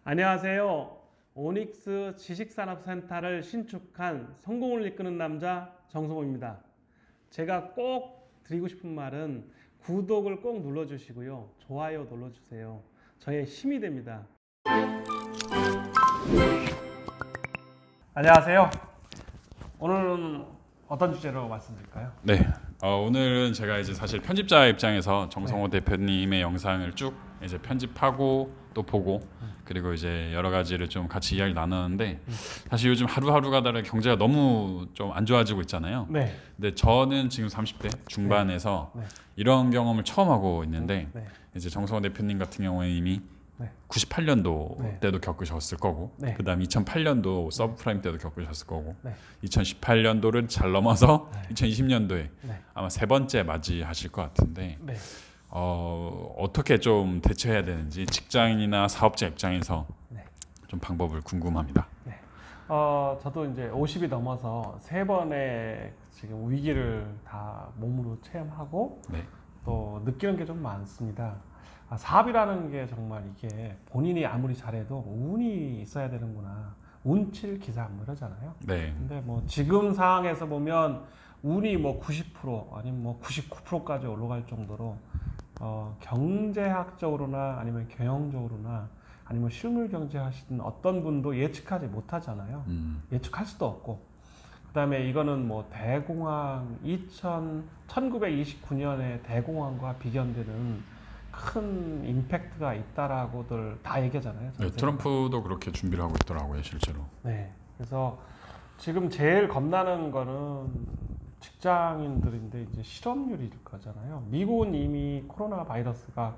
안녕하세요. 오닉스 지식산업센터를 신축한 성공을 이끄는 남자 정성호입니다. 제가 꼭 드리고 싶은 말은 구독을 꼭 눌러주시고요. 좋아요 눌러주세요. 저의 힘이 됩니다. 안녕하세요. 오늘은 어떤 주제로 말씀드릴까요? 네, 오늘은 제가 이제 사실 편집자 입장에서 정성호 대표님의 영상을 쭉 이제 편집하고 또 보고 그리고 이제 여러 가지를 좀 같이 이야기 나누는데 사실 요즘 하루하루가 다르게 경제가 너무 좀 안 좋아지고 있잖아요. 네. 근데 저는 지금 30대 중반에서 네. 이런 경험을 처음 하고 있는데 네. 이제 정성호 대표님 같은 경우에는 이미 네. 98년도 네. 때도 겪으셨을 거고 네. 그다음 2008년도 서브프라임 때도 겪으셨을 거고 네. 2018년도를 잘 넘어서 네. 2020년도에 네. 아마 세 번째 맞이하실 것 같은데 네. 어떻게 좀 대처해야 되는지 직장인이나 사업자 입장에서 네. 좀 방법을 궁금합니다. 네. 저도 이제 50이 넘어서 세 번의 지금 위기를 다 몸으로 체험하고 네. 또 느끼는 게 좀 많습니다. 사업이라는 게 정말 이게 본인이 아무리 잘해도 운이 있어야 되는구나. 운칠 기사 뭐 이러잖아요. 네. 근데 뭐 지금 상황에서 보면 운이 뭐 90% 아니면 뭐 99%까지 올라갈 정도로 경제학적으로나 아니면 경영적으로나 아니면 실물 경제 하시는 어떤 분도 예측하지 못하잖아요. 예측할 수도 없고. 그다음에 이거는 뭐 대공황 1929년에 대공황과 비견되는 큰 임팩트가 있다라고들 다 얘기하잖아요. 네, 트럼프도 그렇게 준비를 하고 있더라고요, 실제로. 네. 그래서 지금 제일 겁나는 거는 직장인들인데 이제 실업률일 거잖아요. 미국은 이미 코로나 바이러스가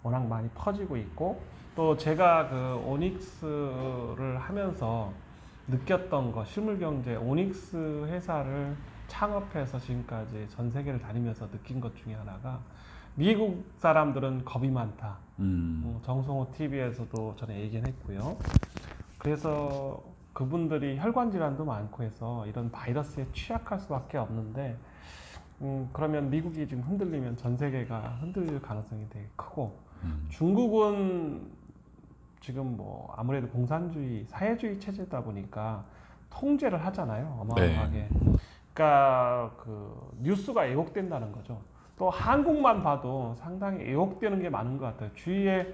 워낙 많이 퍼지고 있고 또 제가 그 오닉스를 하면서 느꼈던 거 실물경제 오닉스 회사를 창업해서 지금까지 전 세계를 다니면서 느낀 것 중에 하나가 미국 사람들은 겁이 많다. 정성호 TV에서도 저는 얘기는 했고요. 그래서 그분들이 혈관 질환도 많고 해서 이런 바이러스에 취약할 수밖에 없는데 그러면 미국이 지금 흔들리면 전 세계가 흔들릴 가능성이 되게 크고 중국은 지금 뭐 아무래도 공산주의 사회주의 체제다 보니까 통제를 하잖아요. 어마어마하게. 네. 그러니까 그 뉴스가 왜곡된다는 거죠. 또 한국만 봐도 상당히 왜곡되는 게 많은 것 같아요. 주위에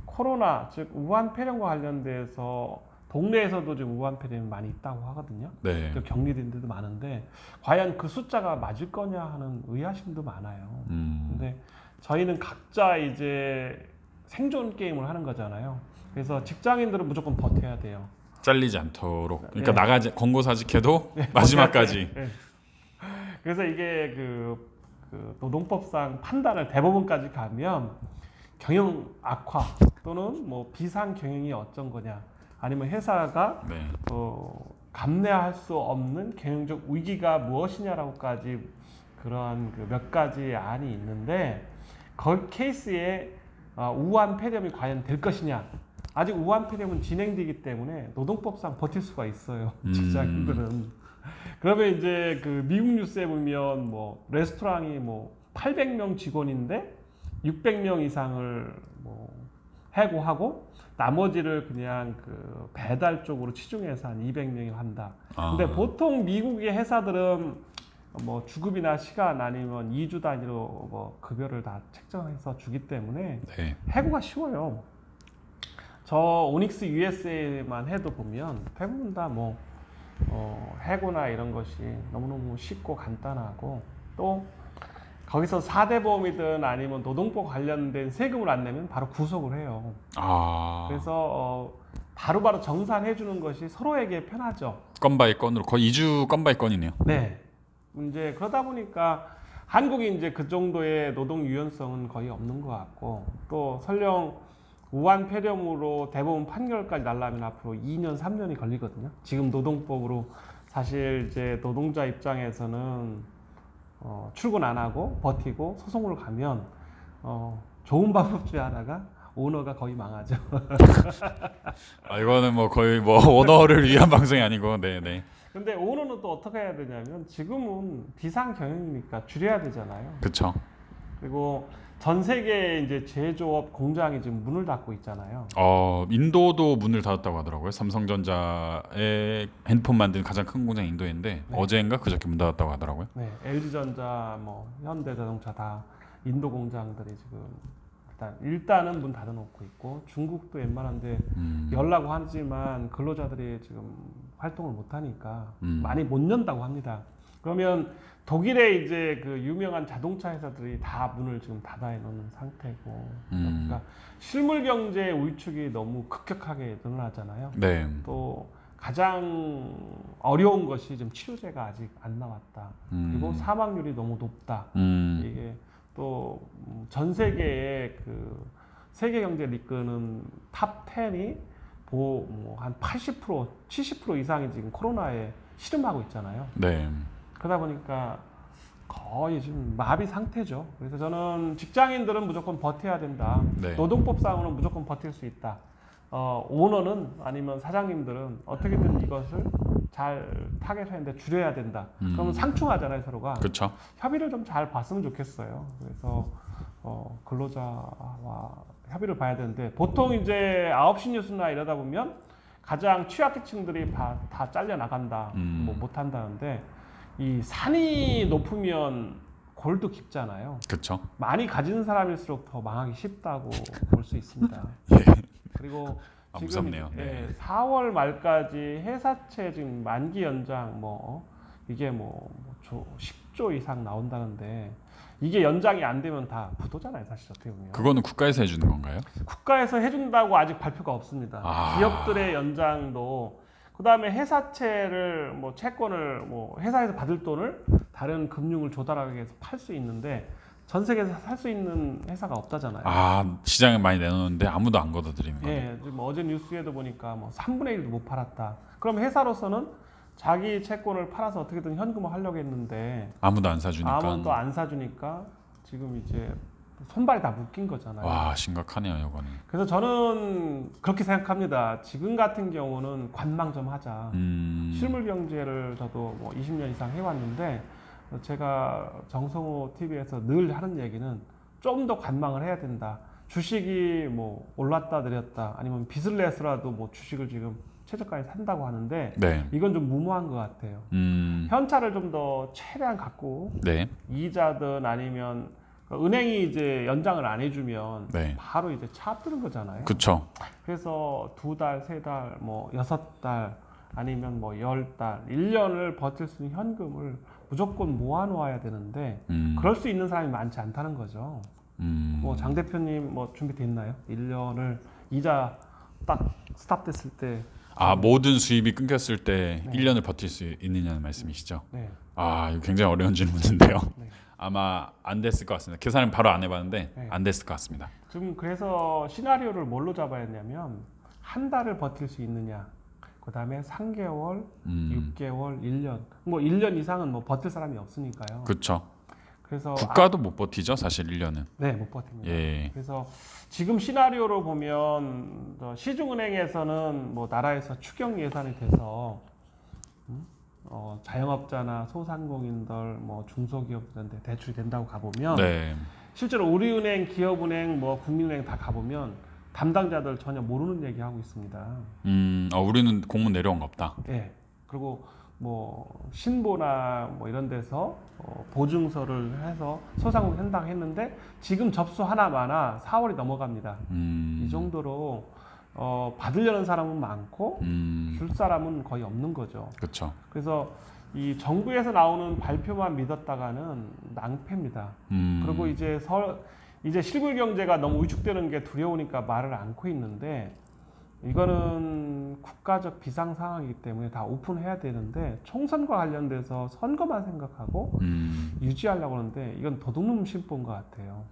코로나 즉 우한 폐렴과 관련돼서 동네에서도 지금 우한 폐렴이 많이 있다고 하거든요. 네. 격리된 데도 많은데 과연 그 숫자가 맞을 거냐 하는 의아심도 많아요. 근데 저희는 각자 이제 생존 게임을 하는 거잖아요. 그래서 직장인들은 무조건 버텨야 돼요. 잘리지 않도록. 그러니까 네. 나가지 권고 사직해도 네. 마지막까지. 네. 그래서 이게 그 노동법상 판단을 대법원까지 가면 경영 악화 또는 뭐 비상 경영이 어쩐 거냐 아니면 회사가 네. 감내할 수 없는 경영적 위기가 무엇이냐라고까지 그러한 그 몇 가지 안이 있는데 그 케이스에 우한 폐렴이 과연 될 것이냐 아직 우한 폐렴은 진행되기 때문에 노동법상 버틸 수가 있어요. 직장인들은. 그러면 이제 그 미국 뉴스에 보면 뭐 레스토랑이 뭐 800명 직원인데 600명 이상을 뭐 해고하고 나머지를 그냥 그 배달 쪽으로 치중해서 한 200명이 한다. 근데 보통 미국의 회사들은 뭐 주급이나 시간 아니면 2주 단위로 뭐 급여를 다 책정해서 주기 때문에 네. 해고가 쉬워요. 저 오닉스 USA만 해도 보면 대부분 다 뭐 해고나 이런 것이 너무너무 쉽고 간단하고 또 거기서 4대 보험이든 아니면 노동법 관련된 세금을 안 내면 바로 구속을 해요. 그래서 바로바로 정산해 주는 것이 서로에게 편하죠. 건바이 건으로 거의 2주 건바이 건이네요. 네. 이제 그러다 보니까 한국이 이제 그 정도의 노동 유연성은 거의 없는 것 같고 또 설령 우한 폐렴으로 대법원 판결까지 날라면 앞으로 2년, 3년이 걸리거든요. 지금 노동법으로 사실 이제 노동자 입장에서는 출근 안 하고 버티고 소송을 가면 좋은 방법 중에 하나가 오너가 거의 망하죠. 이거는 뭐 거의 뭐 오너를 위한 방송이 아니고, 네네. 근데 오너는 또 어떻게 해야 되냐면 지금은 비상 경영이니까 줄여야 되잖아요. 그렇죠. 그리고 전 세계 이제 제조업 공장이 지금 문을 닫고 있잖아요. 인도도 문을 닫았다고 하더라고요. 삼성전자의 핸드폰 만드는 가장 큰 공장 인도인데 네. 어제인가 그저께 문 닫았다고 하더라고요. 네, LG전자, 뭐 현대자동차 다 인도 공장들이 지금 일단은 문 닫아놓고 있고 중국도 웬만한데 열라고 하지만 근로자들이 지금 활동을 못 하니까 많이 못 연다고 합니다. 그러면 독일의 이제 그 유명한 자동차 회사들이 다 문을 지금 닫아 놓는 상태고 그러니까 실물 경제의 위축이 너무 급격하게 늘어나잖아요. 네. 또 가장 어려운 것이 지금 치료제가 아직 안 나왔다. 그리고 사망률이 너무 높다. 이게 또 전 세계의 그 세계 경제를 이끄는 탑 10이 한 80%, 70% 이상이 지금 코로나에 씨름하고 있잖아요. 네. 그러다 보니까 거의 지금 마비 상태죠. 그래서 저는 직장인들은 무조건 버텨야 된다. 네. 노동법상으로는 무조건 버틸 수 있다. 오너는 아니면 사장님들은 어떻게든 이것을 잘 타겟했는데 줄여야 된다. 그러면 상충하잖아요, 서로가. 그렇죠. 협의를 좀 잘 봤으면 좋겠어요. 그래서 근로자와 협의를 봐야 되는데 보통 이제 9시 뉴스나 이러다 보면 가장 취약계층들이 다 잘려 나간다, 뭐 못한다는데 이 산이 높으면 골도 깊잖아요. 그렇죠. 많이 가진 사람일수록 더 망하기 쉽다고 볼 수 있습니다. 그리고 지금 무섭네요. 네. 4월 말까지 회사채 지금 만기 연장 이게 10조 이상 나온다는데 이게 연장이 안 되면 다 부도잖아요, 사실 어떻게 보면. 그거는 국가에서 해주는 건가요? 국가에서 해준다고 아직 발표가 없습니다. 기업들의 연장도 그다음에 회사채를 채권을 회사에서 받을 돈을 다른 금융을 조달하기 위해서 팔 수 있는데 전 세계에서 살 수 있는 회사가 없다잖아요. 시장에 많이 내놓는데 아무도 안 걷어들이는 거예요. 예, 지금 어제 뉴스에도 보니까 3분의 1도 못 팔았다. 그럼 회사로서는 자기 채권을 팔아서 어떻게든 현금화 하려고 했는데 아무도 안 사주니까. 아무도 안 사주니까 지금 이제 손발이 다 묶인 거잖아요. 와, 심각하네요, 이거는. 그래서 저는 그렇게 생각합니다. 지금 같은 경우는 관망 좀 하자. 실물 경제를 저도 20년 이상 해왔는데 제가 정성호 TV에서 늘 하는 얘기는 좀 더 관망을 해야 된다. 주식이 올랐다 내렸다 아니면 빚을 내서라도 주식을 지금 최저가에 산다고 하는데 네. 이건 좀 무모한 것 같아요. 현찰을 좀 더 최대한 갖고 네. 이자든 아니면 은행이 이제 연장을 안 해주면 네. 바로 이제 차 뜨는 거잖아요. 그렇죠. 그래서 2달, 3달, 6달 아니면 10달, 1년을 버틸 수 있는 현금을 무조건 모아놓아야 되는데 그럴 수 있는 사람이 많지 않다는 거죠. 장 대표님 준비됐나요? 1년을 이자 딱 스탑됐을 때 모든 수입이 끊겼을 때 네. 1년을 버틸 수 있느냐는 말씀이시죠? 네. 이거 굉장히 어려운 질문인데요. 네. 아마 안 됐을 것 같습니다. 계산은 바로 안 해봤는데 네. 안 됐을 것 같습니다. 지금 그래서 시나리오를 뭘로 잡아야 했냐면 한 달을 버틸 수 있느냐, 그 다음에 3개월, 6개월, 1년 1년 이상은 버틸 사람이 없으니까요. 그렇죠. 그래서 국가도 못 버티죠, 사실 1년은. 네, 못 버팁니다. 예. 그래서 지금 시나리오로 보면 시중은행에서는 나라에서 추경 예산이 돼서 자영업자나 소상공인들 중소기업들한테 대출이 된다고 가보면 네. 실제로 우리은행, 기업은행, 국민은행 다 가보면 담당자들 전혀 모르는 얘기하고 있습니다. 우리는 공문 내려온 거 없다. 예. 그리고 신보나 이런 데서 보증서를 해서 소상공인 해당했는데 지금 접수 하나마나 4월이 넘어갑니다. 이 정도로 받으려는 사람은 많고 줄 사람은 거의 없는 거죠. 그렇죠. 그래서 이 정부에서 나오는 발표만 믿었다가는 낭패입니다. 그리고 이제 실물 경제가 너무 위축되는 게 두려우니까 말을 않고 있는데 이거는 국가적 비상 상황이기 때문에 다 오픈해야 되는데 총선과 관련돼서 선거만 생각하고 유지하려고 하는데 이건 도둑놈 심보인 것 같아요.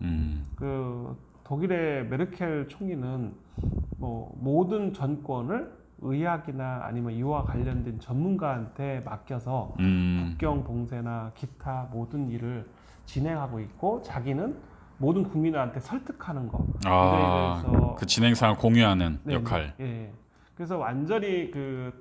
독일의 메르켈 총리는 모든 전권을 의학이나 아니면 이와 관련된 전문가한테 맡겨서 국경 봉쇄나 기타 모든 일을 진행하고 있고 자기는 모든 국민한테 설득하는 거. 그 진행상을 공유하는 네, 역할. 예. 그래서 완전히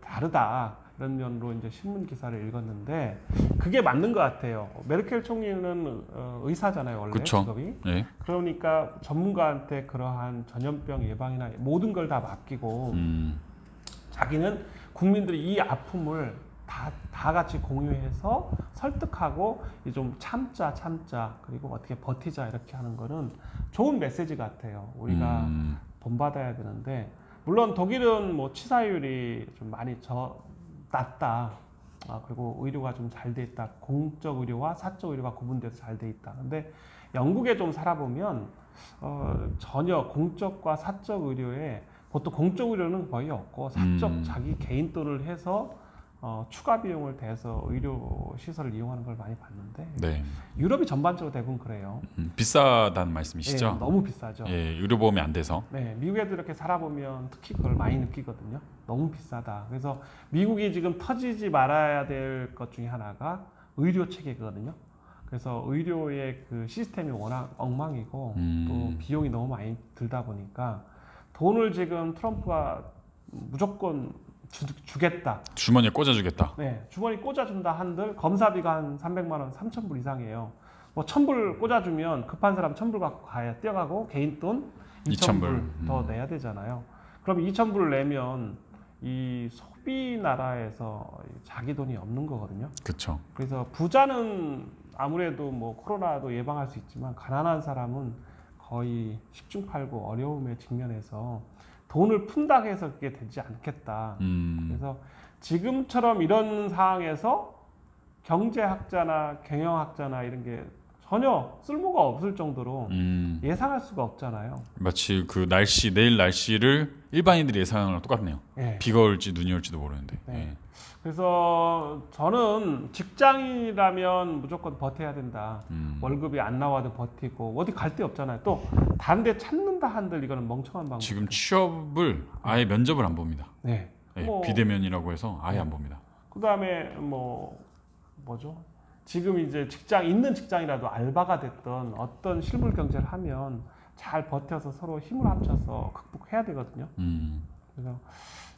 다르다. 이런 면으로 이제 신문 기사를 읽었는데 그게 맞는 것 같아요. 메르켈 총리는 의사잖아요, 원래 그쵸. 직업이. 예. 그러니까 전문가한테 그러한 전염병 예방이나 모든 걸 다 맡기고 자기는 국민들이 이 아픔을 다 같이 공유해서 설득하고 좀 참자 그리고 어떻게 버티자 이렇게 하는 거는 좋은 메시지 같아요. 우리가 본받아야 되는데 물론 독일은 뭐 치사율이 좀 많이 낮다. 그리고 의료가 좀 잘 돼 있다. 공적 의료와 사적 의료가 구분돼서 잘 돼 있다. 근데 영국에 좀 살아보면 전혀 공적과 사적 의료에 보통 공적 의료는 거의 없고 사적 자기 개인 돈을 해서 추가 비용을 대서 의료 시설을 이용하는 걸 많이 봤는데 네. 유럽이 전반적으로 대부분 그래요. 비싸다는 말씀이시죠? 네, 너무 비싸죠. 예, 의료보험이 안 돼서. 네, 미국에도 이렇게 살아보면 특히 그걸 많이 느끼거든요. 너무 비싸다. 그래서 미국이 지금 터지지 말아야 될 것 중에 하나가 의료 체계거든요. 그래서 의료의 그 시스템이 워낙 엉망이고 또 비용이 너무 많이 들다 보니까 돈을 지금 트럼프가 무조건 주겠다. 주머니에 꽂아주겠다. 네, 주머니 꽂아준다 한들 검사비가 한 300만 원, 3,000불 이상이에요. 뭐 1,000불 꽂아주면 급한 사람 1,000불 갖고 가야 뛰어가고 개인 돈 2,000불 더 내야 되잖아요. 그럼 2,000불을 내면 이 소비 나라에서 자기 돈이 없는 거거든요. 그렇죠. 그래서 부자는 아무래도 뭐 코로나도 예방할 수 있지만 가난한 사람은 거의 십중팔구 어려움에 직면해서 돈을 푼다고 해서 그게 되지 않겠다. 그래서 지금처럼 이런 상황에서 경제학자나 경영학자나 이런 게 전혀 쓸모가 없을 정도로 예상할 수가 없잖아요. 마치 그 내일 날씨를 일반인들이 예상하는 거랑 똑같네요. 네. 비가 올지 눈이 올지도 모르는데. 네. 예. 그래서 저는 직장인이라면 무조건 버텨야 된다. 월급이 안 나와도 버티고 어디 갈 데 없잖아요. 또 다른 데 찾는다 한들 이거는 멍청한 방법. 지금 취업을 아예 면접을 안 봅니다. 네. 예, 뭐, 비대면이라고 해서 아예 안 봅니다. 그다음에 뭐죠? 지금 이제 있는 직장이라도 알바가 됐던 어떤 실물 경제를 하면 잘 버텨서 서로 힘을 합쳐서 극복해야 되거든요. 그래서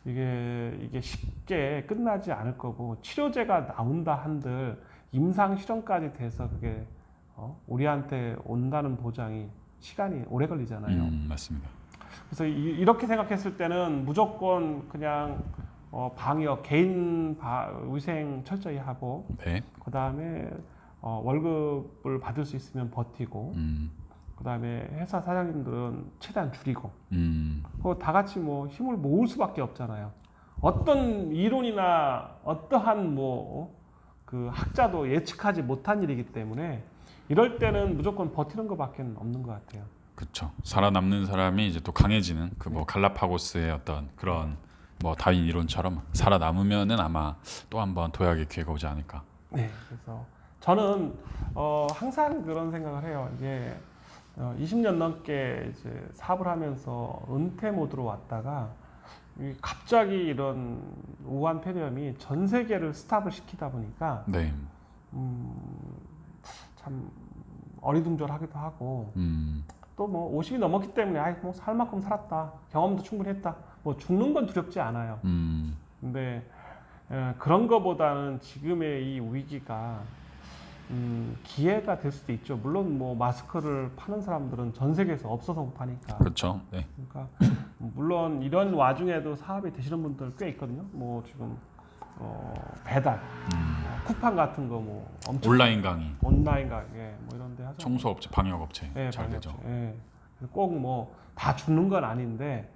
이게 쉽게 끝나지 않을 거고 치료제가 나온다 한들 임상 실험까지 돼서 그게 우리한테 온다는 보장이 시간이 오래 걸리잖아요. 맞습니다. 그래서 이렇게 생각했을 때는 무조건 그냥 방역, 개인 위생 철저히 하고, 네. 그 다음에 월급을 받을 수 있으면 버티고, 그 다음에 회사 사장님들은 최대한 줄이고, 그거 다 같이 뭐 힘을 모을 수밖에 없잖아요. 어떤 이론이나 어떠한 그 학자도 예측하지 못한 일이기 때문에 이럴 때는 무조건 버티는 것밖에 없는 것 같아요. 그렇죠. 살아남는 사람이 이제 또 강해지는 그 뭐 갈라파고스의 어떤 그런 뭐 다윈 이론처럼 살아남으면은 아마 또 한 번 도약의 기회가 오지 않을까. 네, 그래서 저는 항상 그런 생각을 해요. 이게 20년 넘게 이제 사업을 하면서 은퇴 모드로 왔다가 갑자기 이런 우한 폐렴이 전 세계를 스탑을 시키다 보니까 네. 참 어리둥절하기도 하고 또 뭐 50이 넘었기 때문에 뭐 살 만큼 살았다, 경험도 충분히 했다, 뭐 죽는 건 두렵지 않아요. 근데 그런 거보다는 지금의 이 위기가 기회가 될 수도 있죠. 물론 뭐 마스크를 파는 사람들은 전 세계에서 없어서 못 파니까. 그렇죠. 네. 그러니까 물론 이런 와중에도 사업이 되시는 분들 꽤 있거든요. 뭐 지금 배달, 쿠팡 같은 거 뭐 엄청 온라인 강의, 온라인 가게 뭐 이런 데 하죠. 청소업체, 방역업체 네, 잘 되죠. 예. 꼭 뭐 다 죽는 건 아닌데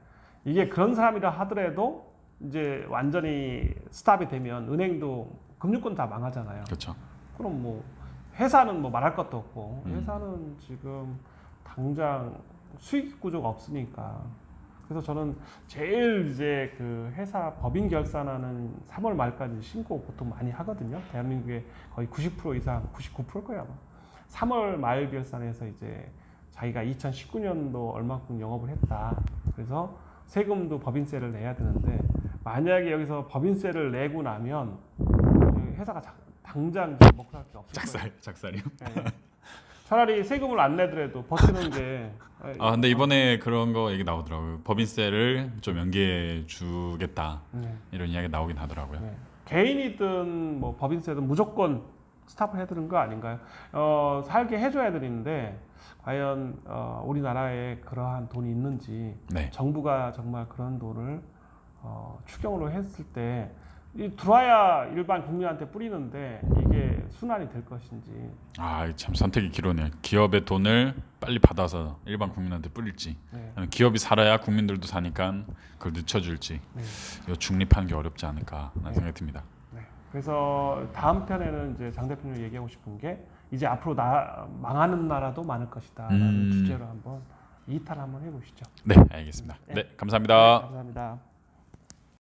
이게 그런 사람이라 하더라도 이제 완전히 스탑이 되면 은행도 금융권 다 망하잖아요. 그렇죠. 그럼 뭐 회사는 뭐 말할 것도 없고 회사는 지금 당장 수익 구조가 없으니까. 그래서 저는 제일 이제 그 회사 법인 결산하는 3월 말까지 신고 보통 많이 하거든요. 대한민국의 거의 90% 이상, 99%일 거예요 아마. 3월 말 결산에서 이제 자기가 2019년도 얼마큼 영업을 했다. 그래서 세금도 법인세를 내야 되는데 만약에 여기서 법인세를 내고 나면 회사가 당장 먹고 살 게 없을 거예요. 작살이요. 네. 차라리 세금을 안 내더라도 버티는 게. 근데 이번에 그런 거 얘기 나오더라고요. 법인세를 좀 연기해 주겠다. 네. 이런 이야기 나오긴 하더라고요. 네. 개인이든 뭐 법인세든 무조건 스탑을 해드는 거 아닌가요? 살게 해줘야 되는데 과연 우리나라에 그러한 돈이 있는지 네. 정부가 정말 그런 돈을 추경으로 했을 때 들어와야 일반 국민한테 뿌리는데 이게 순환이 될 것인지. 참 선택의 기로네요. 기업의 돈을 빨리 받아서 일반 국민한테 뿌릴지, 네. 아니면 기업이 살아야 국민들도 사니까 그걸 늦춰줄지. 네. 이거 중립하는 게 어렵지 않을까라는 네. 생각이 듭니다. 네. 그래서 다음 편에는 이제 장 대표님 얘기하고 싶은 게 이제 앞으로 망하는 나라도 많을 것이다라는 주제로 한번 2탄 한번 해보시죠. 네, 알겠습니다. 네. 네, 감사합니다. 네, 감사합니다.